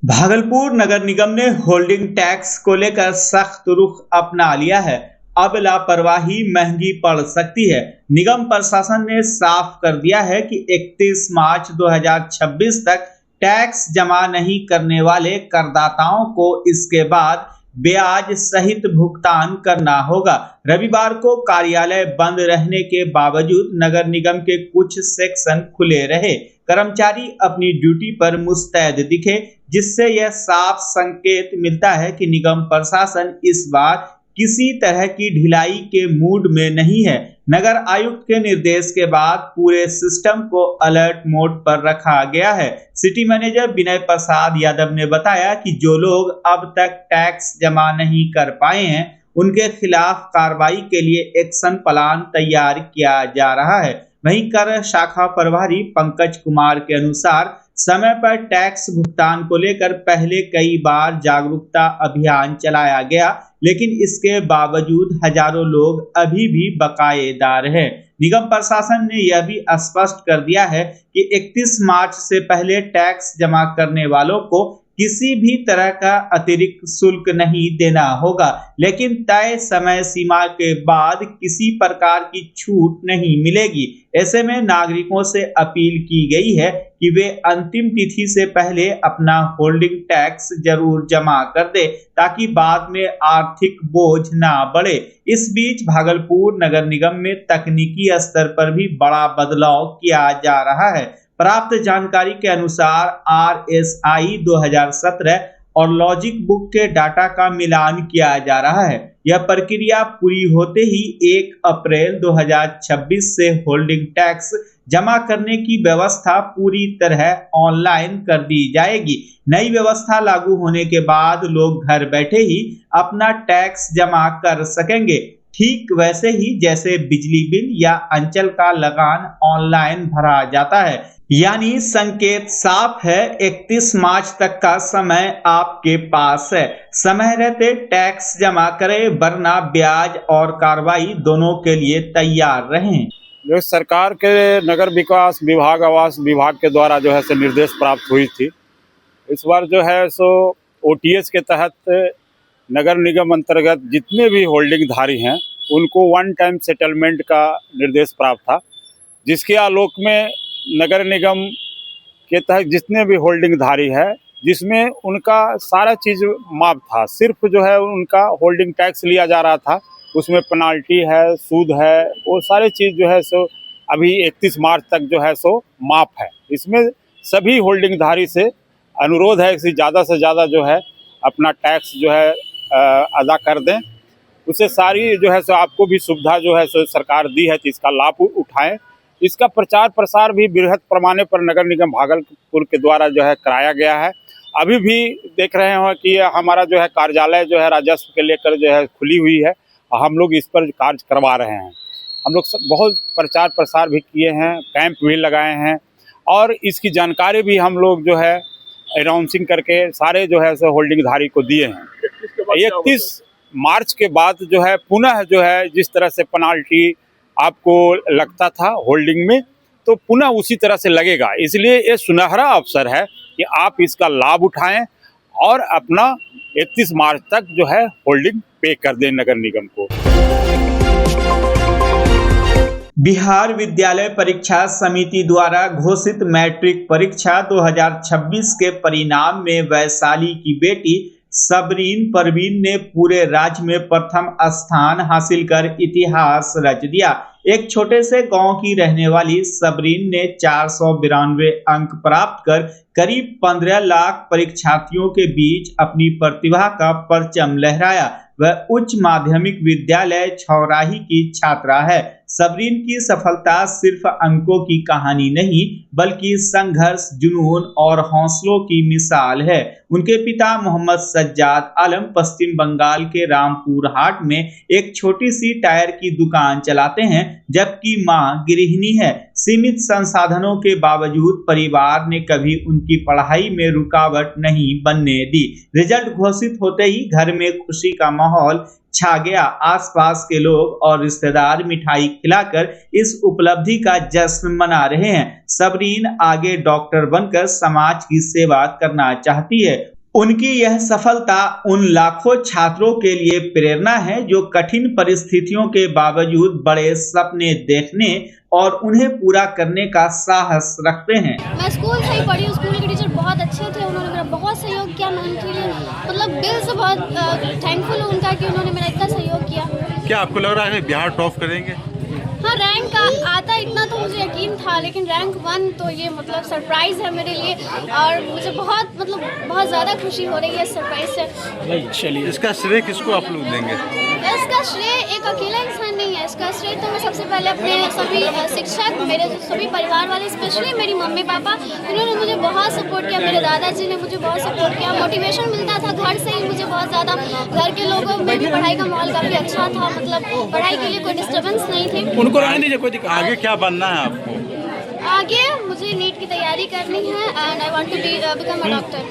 भागलपुर नगर निगम ने holding tax को लेकर सख्त रुख अपना लिया है। अब लापरवाही महंगी पड़ सकती है। निगम प्रशासन ने साफ कर दिया है कि 31 मार्च 2026 तक टैक्स जमा नहीं करने वाले करदाताओं को इसके बाद ब्याज सहित भुगतान करना होगा। रविवार को कार्यालय बंद रहने के बावजूद नगर निगम के कुछ सेक्शन खुले रहे। कर्मचारी अपनी ड्यूटी पर मुस्तैद दिखे, जिससे यह साफ संकेत मिलता है कि निगम प्रशासन इस बार किसी तरह की ढिलाई के मूड में नहीं है। नगर आयुक्त के निर्देश के बाद पूरे सिस्टम को अलर्ट मोड पर रखा गया है। सिटी मैनेजर विनय प्रसाद यादव ने बताया कि जो लोग अब तक टैक्स जमा नहीं कर पाए हैं, उनके खिलाफ कार्रवाई के लिए एक्शन प्लान तैयार किया जा रहा है। वहीं कर शाखा प्रभारी पंकज कुमार के अनुसार समय पर टैक्स भुगतान को लेकर पहले कई बार जागरूकता अभियान चलाया गया, लेकिन इसके बावजूद हजारों लोग अभी भी बकायेदार हैं। निगम प्रशासन ने यह भी स्पष्ट कर दिया है कि 31 मार्च से पहले टैक्स जमा करने वालों को किसी भी तरह का अतिरिक्त शुल्क नहीं देना होगा, लेकिन तय समय सीमा के बाद किसी प्रकार की छूट नहीं मिलेगी। ऐसे में नागरिकों से अपील की गई है कि वे अंतिम तिथि से पहले अपना होल्डिंग टैक्स जरूर जमा कर दे, ताकि बाद में आर्थिक बोझ ना बढ़े। इस बीच भागलपुर नगर निगम में तकनीकी स्तर पर भी बड़ा बदलाव किया जा रहा है। प्राप्त जानकारी के अनुसार RSI 2017 और लॉजिक बुक के डाटा का मिलान किया जा रहा है। यह प्रक्रिया पूरी होते ही 1 अप्रैल 2026 से होल्डिंग टैक्स जमा करने की व्यवस्था पूरी तरह ऑनलाइन कर दी जाएगी। नई व्यवस्था लागू होने के बाद लोग घर बैठे ही अपना टैक्स जमा कर सकेंगे, ठीक वैसे ही जैसे बिजली बिल या अंचल का लगान ऑनलाइन भरा जाता है। यानी संकेत साफ है, 31 मार्च तक का समय आपके पास है। समय रहते टैक्स जमा करें, वरना ब्याज और कार्रवाई दोनों के लिए तैयार रहें। जो सरकार के नगर विकास विभाग, आवास विभाग के द्वारा जो है निर्देश प्राप्त हुई थी, इस बार जो है OTS के तहत नगर निगम अंतर्गत जितने भी होल्डिंग धारी हैं उनको वन टाइम सेटलमेंट का निर्देश प्राप्त था, जिसके आलोक में नगर निगम के तहत जितने भी होल्डिंग धारी है, जिसमें उनका सारा चीज़ माफ था, सिर्फ जो है उनका होल्डिंग टैक्स लिया जा रहा था, उसमें पेनाल्टी है, सूद है, वो सारे चीज़ जो है अभी 31 मार्च तक जो है माफ है। इसमें सभी होल्डिंग धारी से अनुरोध है कि ज़्यादा से ज़्यादा जो है अपना टैक्स जो है अदा कर दें। उससे सारी जो है आपको भी सुविधा जो है सरकार दी है, तो इसका लाभ उठाएं। इसका प्रचार प्रसार भी बृहद पैमाने पर नगर निगम भागलपुर के द्वारा जो है कराया गया है। अभी भी देख रहे हैं कि हमारा जो है कार्यालय जो है राजस्व के लेकर जो है खुली हुई है, हम लोग इस पर कार्य करवा रहे हैं। हम लोग बहुत प्रचार प्रसार भी किए हैं, कैंप भी लगाए हैं, और इसकी जानकारी भी हम लोग जो है अनाउंसिंग करके सारे जो है होल्डिंग धारी को दिए हैं। 31 मार्च के बाद जो है पुनः जो है जिस तरह से पेनाल्टी आपको लगता था होल्डिंग में, तो पुनः उसी तरह से लगेगा। इसलिए ये सुनहरा अवसर है कि आप इसका लाभ उठाएं और अपना 31 मार्च तक जो है होल्डिंग पे कर दें नगर निगम को। बिहार विद्यालय परीक्षा समिति द्वारा घोषित मैट्रिक परीक्षा 2026 के परिणाम में वैशाली की बेटी सबरीन परवीन ने पूरे राज्य में प्रथम स्थान हासिल कर इतिहास रच दिया। एक छोटे से गांव की रहने वाली सबरीन ने 492 अंक प्राप्त कर करीब 15 लाख परीक्षार्थियों के बीच अपनी प्रतिभा का परचम लहराया। वह उच्च माध्यमिक विद्यालय छौराही की छात्रा है। सबरीन की सफलता सिर्फ अंकों की कहानी नहीं, बल्कि संघर्ष, जुनून और हौसलों की मिसाल है। उनके पिता मोहम्मद सज्जाद आलम पश्चिम बंगाल के रामपुर हाट में एक छोटी सी टायर की दुकान चलाते हैं, जबकि मां गृहिणी है। सीमित संसाधनों के बावजूद परिवार ने कभी उनकी पढ़ाई में रुकावट नहीं बनने दी। रिजल्ट घोषित होते ही घर में खुशी का माहौल छा गया। आसपास के लोग और रिश्तेदार मिठाई खिलाकर इस उपलब्धि का जश्न मना रहे हैं। सबरीन आगे डॉक्टर बनकर समाज की सेवा करना चाहती है। उनकी यह सफलता उन लाखों छात्रों के लिए प्रेरणा है जो कठिन परिस्थितियों के बावजूद बड़े सपने देखने और उन्हें पूरा करने का साहस रखते हैं। मैं स्कूल से ही पढ़ी हूँ, स्कूल के टीचर बहुत अच्छे थे, उन्होंने मेरा बहुत सहयोग किया। मैं उनके लिए मतलब दिल से बहुत थैंकफुल हूँ उनका कि उन्होंने मेरा इतना सहयोग किया। क्या आपको लग रहा है बिहार टॉप करेंगे? हाँ, रैंक आता इतना तो मुझे यकीन था, लेकिन रैंक 1 तो ये मतलब सरप्राइज़ है मेरे लिए और मुझे बहुत ज़्यादा खुशी हो रही है इस सरप्राइज से। चलिए, इसका श्रेय किसको आप लोग देंगे? इसका श्रेय एक अकेला इंसान नहीं है, इसका श्रेय तो मैं सबसे पहले अपने सभी शिक्षक, मेरे सभी परिवार वाले, स्पेशली मेरी मम्मी पापा, इन्होंने मुझे बहुत सपोर्ट किया। मेरे दादाजी ने मुझे बहुत सपोर्ट किया, मोटिवेशन मिलता था घर से ही मुझे बहुत ज़्यादा। घर के लोगों में भी पढ़ाई का माहौल काफ़ी अच्छा था, मतलब पढ़ाई के लिए कोई डिस्टर्बेंस नहीं थी। उनको रहने दीजिए, कोई दिक्कत। आगे क्या बनना है आपको? आगे मुझे नीट की तैयारी करनी है and I want to become a doctor.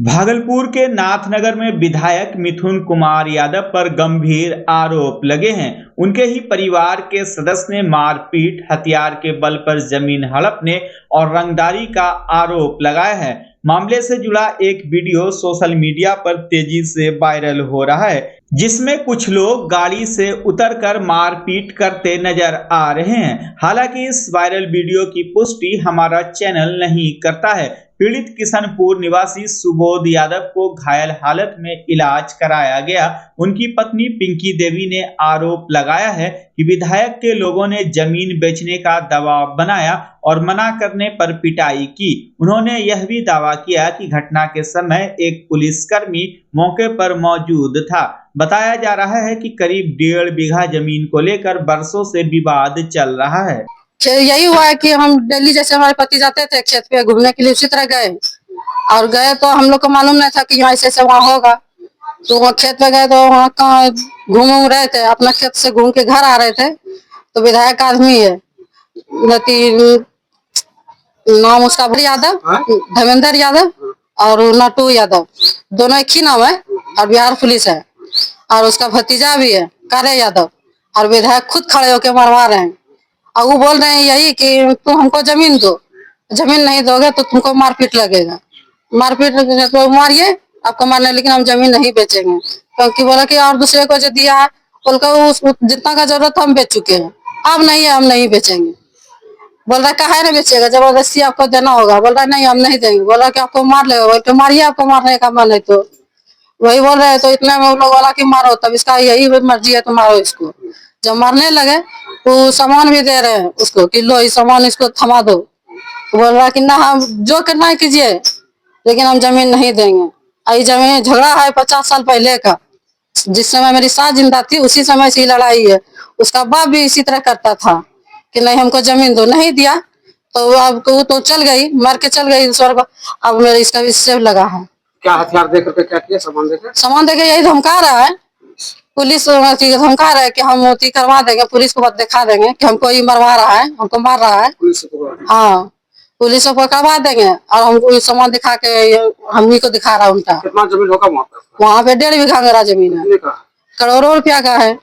Bhagalpur के नाथनगर में विधायक मिथुन कुमार यादव पर गंभीर आरोप लगे हैं। उनके ही परिवार के सदस्य ने मारपीट, हथियार के बल पर जमीन हड़पने और रंगदारी का आरोप लगाया है। मामले से जुड़ा एक वीडियो सोशल मीडिया पर तेजी से वायरल हो रहा है, जिसमें कुछ लोग गाड़ी से उतरकर मारपीट करते नजर आ रहे हैं। हालांकि इस वायरल वीडियो की पुष्टि हमारा चैनल नहीं करता है। पीड़ित किशनपुर निवासी सुबोध यादव को घायल हालत में इलाज कराया गया। उनकी पत्नी पिंकी देवी ने आरोप लगाया है कि विधायक के लोगों ने जमीन बेचने का दबाव बनाया और मना करने पर पिटाई की। उन्होंने यह भी दावा किया कि घटना के समय एक पुलिसकर्मी मौके पर मौजूद था। बताया जा रहा है कि करीब 1.5 बीघा जमीन को लेकर बरसों से विवाद चल रहा है। यही हुआ है कि हम दिल्ली जैसे हमारे पति जाते थे खेत पे घूमने के लिए, उसी तरह गए तो हम लोग को मालूम नहीं था कि यहाँ ऐसे वहाँ होगा। तो वहाँ खेत पे गए तो वहाँ कहाँ घूम रहे थे, अपना खेत से घूम के घर आ रहे थे तो विधायक आदमी है, नाम उसका यादव, धर्मेंद्र यादव और नटू यादव, दोनों एक ही नाम है और बिहार पुलिस है। और उसका भतीजा भी है कार्य यादव, और विधायक खुद खड़े होके मरवा रहे हैं। और वो बोल रहे हैं यही कि तुम हमको जमीन दो, जमीन नहीं दोगे तो तुमको मारपीट लगेगा, मारपीट तो मारिए, आपको मारने, लेकिन हम जमीन नहीं बेचेंगे। क्योंकि बोला कि और दूसरे को जो दिया है बोलकर जितना का जरूरत हम बेच चुके हैं, अब नहीं है, हम नहीं बेचेंगे। बोल रहा काहे नहीं बेचेगा, जबरदस्ती आपको देना होगा। बोल रहा नहीं हम नहीं देंगे। बोला कि आपको मार लेगा, बोल तो मारिए, आपको मारने का मन है तो। वही बोल रहे तो इतने में लोग बोला कि मारो, तब इसका यही मर्जी है तो मारो इसको। जब मारने लगे तो सामान भी दे रहे हैं उसको कि लो ये सामान इसको थमा दो। तो बोल रहा कि ना हम जो करना है कीजिए, लेकिन हम जमीन नहीं देंगे। आई जमीन झगड़ा है 50 साल पहले का, जिस समय मेरी सास जिंदा थी उसी समय से लड़ाई है। उसका बाप भी इसी तरह करता था कि नहीं हमको जमीन दो, नहीं दिया तो अब तो चल गई, मर के चल गई स्वर्ग। अब मेरे इसका विषय लगा है। क्या हथियार देकर के क्या किया? सामान देकर यही धमका रहा है, पुलिस धमका रहा है कि हम मोती करवा देंगे, पुलिस को दिखा देंगे कि हमको ये मरवा रहा है, हमको मार रहा है। हाँ, पुलिस को करवा देंगे और हमको सामान दिखा के हम ही को दिखा रहा है उनका। कितना जमीन होगा वहाँ पे 1.5 बीघा मेरा जमीन है, करोड़ों रुपया का है।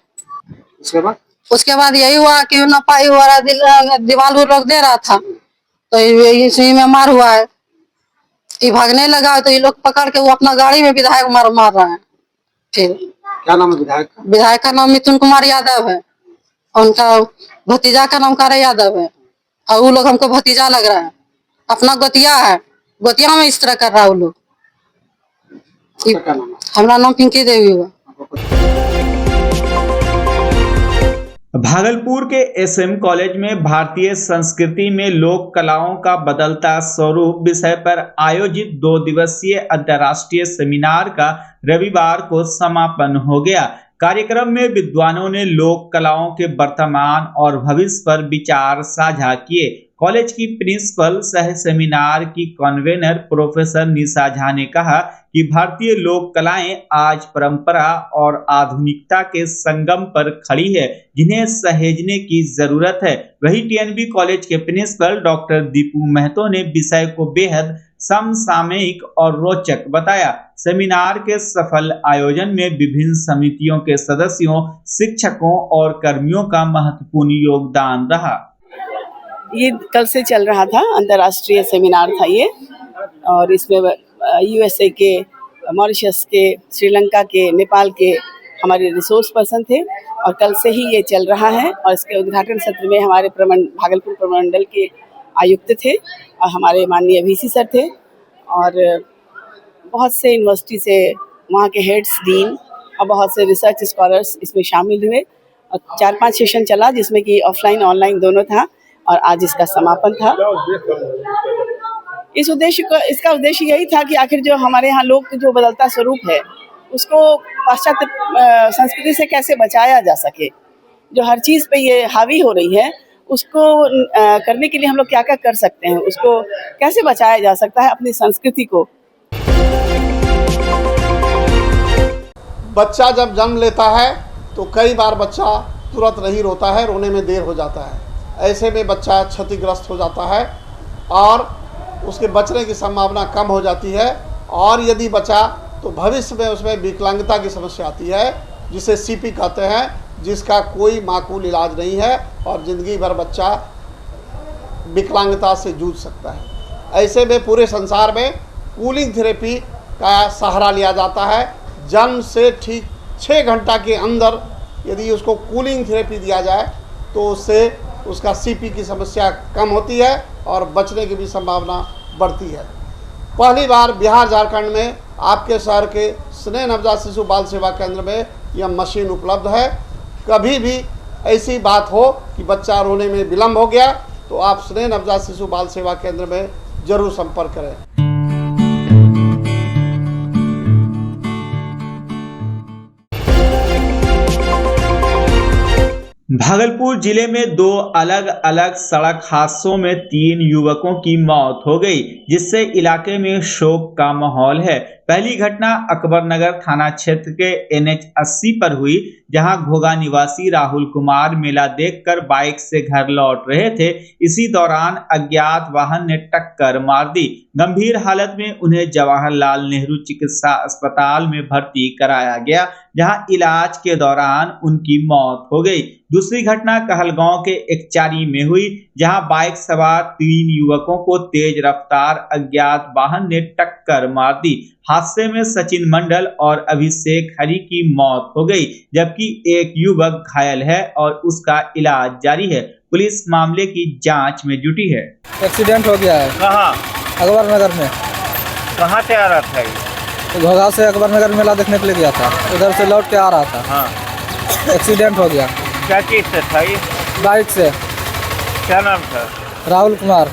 उसके बाद यही हुआ कि नपाई वाला दीवार लोग दे रहा था तो इसी में मार हुआ है। ये भागने लगा तो ये लोग पकड़ के वो अपना गाड़ी में विधायक मार रहा है। फिर क्या नाम है विधायक का? विधायक का नाम मिथुन कुमार यादव है, उनका भतीजा का नाम कार्य यादव है। और वो लोग हमको भतीजा लग रहा है, अपना गोतिया है, गोतिया में इस तरह कर रहा है वो लोग। हमारा नाम पिंकी देवी हुआ। भागलपुर के एसएम कॉलेज में भारतीय संस्कृति में लोक कलाओं का बदलता स्वरूप विषय पर आयोजित 2 दिवसीय अंतर्राष्ट्रीय सेमिनार का रविवार को समापन हो गया। कार्यक्रम में विद्वानों ने लोक कलाओं के वर्तमान और भविष्य पर विचार साझा किए। कॉलेज की प्रिंसिपल सह सेमिनार की कन्वेनर प्रोफेसर निशा झा ने कहा कि भारतीय लोक कलाएं आज परंपरा और आधुनिकता के संगम पर खड़ी है, जिन्हें सहेजने की जरूरत है। वही टीएनबी कॉलेज के प्रिंसिपल डॉक्टर दीपू महतो ने विषय को बेहद समसामयिक और रोचक बताया। सेमिनार के सफल आयोजन में विभिन्न समितियों के सदस्यों, शिक्षकों और कर्मियों का महत्वपूर्ण योगदान रहा। ये कल से चल रहा था, अंतर्राष्ट्रीय सेमिनार था ये, और इसमें यूएसए के, मॉरिशस के, श्रीलंका के, नेपाल के हमारे रिसोर्स पर्सन थे और कल से ही ये चल रहा है। और इसके उद्घाटन सत्र में हमारे भागलपुर प्रमंडल के आयुक्त थे और हमारे माननीय वीसी सर थे और बहुत से यूनिवर्सिटी से वहाँ के हेड्स, डीन और बहुत से रिसर्च स्कॉलर्स इसमें शामिल हुए और 4-5 सेशन चला, जिसमें कि ऑफलाइन ऑनलाइन दोनों था और आज इसका समापन था। इसका उद्देश्य यही था कि आखिर जो हमारे यहाँ लोग जो बदलता स्वरूप है उसको पाश्चात्य संस्कृति से कैसे बचाया जा सके। जो हर चीज़ पे ये हावी हो रही है उसको करने के लिए हम लोग क्या क्या कर सकते हैं, उसको कैसे बचाया जा सकता है अपनी संस्कृति को। बच्चा जब जन्म लेता है तो कई बार बच्चा तुरंत नहीं रोता है, रोने में देर हो जाता है। ऐसे में बच्चा क्षतिग्रस्त हो जाता है और उसके बचने की संभावना कम हो जाती है और यदि बचा तो भविष्य में उसमें विकलांगता की समस्या आती है, जिसे सीपी कहते हैं, जिसका कोई माकूल इलाज नहीं है और ज़िंदगी भर बच्चा विकलांगता से जूझ सकता है। ऐसे में पूरे संसार में कूलिंग थेरेपी का सहारा लिया जाता है। जन्म से ठीक 6 घंटा के अंदर यदि उसको कूलिंग थेरेपी दिया जाए तो उससे उसका सीपी की समस्या कम होती है और बचने की भी संभावना बढ़ती है। पहली बार बिहार झारखंड में आपके शहर के स्नेह नवजात शिशु बाल सेवा केंद्र में यह मशीन उपलब्ध है। कभी भी ऐसी बात हो कि बच्चा रोने में विलम्ब हो गया तो आप स्नेह नवजात शिशु बाल सेवा केंद्र में जरूर संपर्क करें। भागलपुर जिले में 2 अलग अलग सड़क हादसों में 3 युवकों की मौत हो गई, जिससे इलाके में शोक का माहौल है। पहली घटना अकबरनगर थाना क्षेत्र के NH 80 पर हुई, जहां घोगा निवासी राहुल कुमार मेला देखकर बाइक से घर लौट रहे थे। इसी दौरान अज्ञात वाहन ने टक्कर मार दी। गंभीर हालत में उन्हें जवाहरलाल नेहरू चिकित्सा अस्पताल में भर्ती कराया गया, जहां इलाज के दौरान उनकी मौत हो गई। दूसरी घटना कहलगांव के एकचारी में हुई, जहां बाइक सवार 3 युवकों को तेज रफ्तार अज्ञात वाहन ने टक्कर मार दी। हादसे में सचिन मंडल और अभिषेक हरी की मौत हो गई, जबकि एक युवक घायल है और उसका इलाज जारी है। पुलिस मामले की जांच में जुटी है। एक्सीडेंट हो गया है। कहाँ? अकबरनगर में। कहाँ से आ रहा था ये? घोगा से अकबरनगर मेला देखने के लिए गया था, उधर से लौट के आ रहा था। हाँ। एक्सीडेंट हो गया। क्या चीज़ से था ये? बाइक से। क्या नाम था? राहुल कुमार।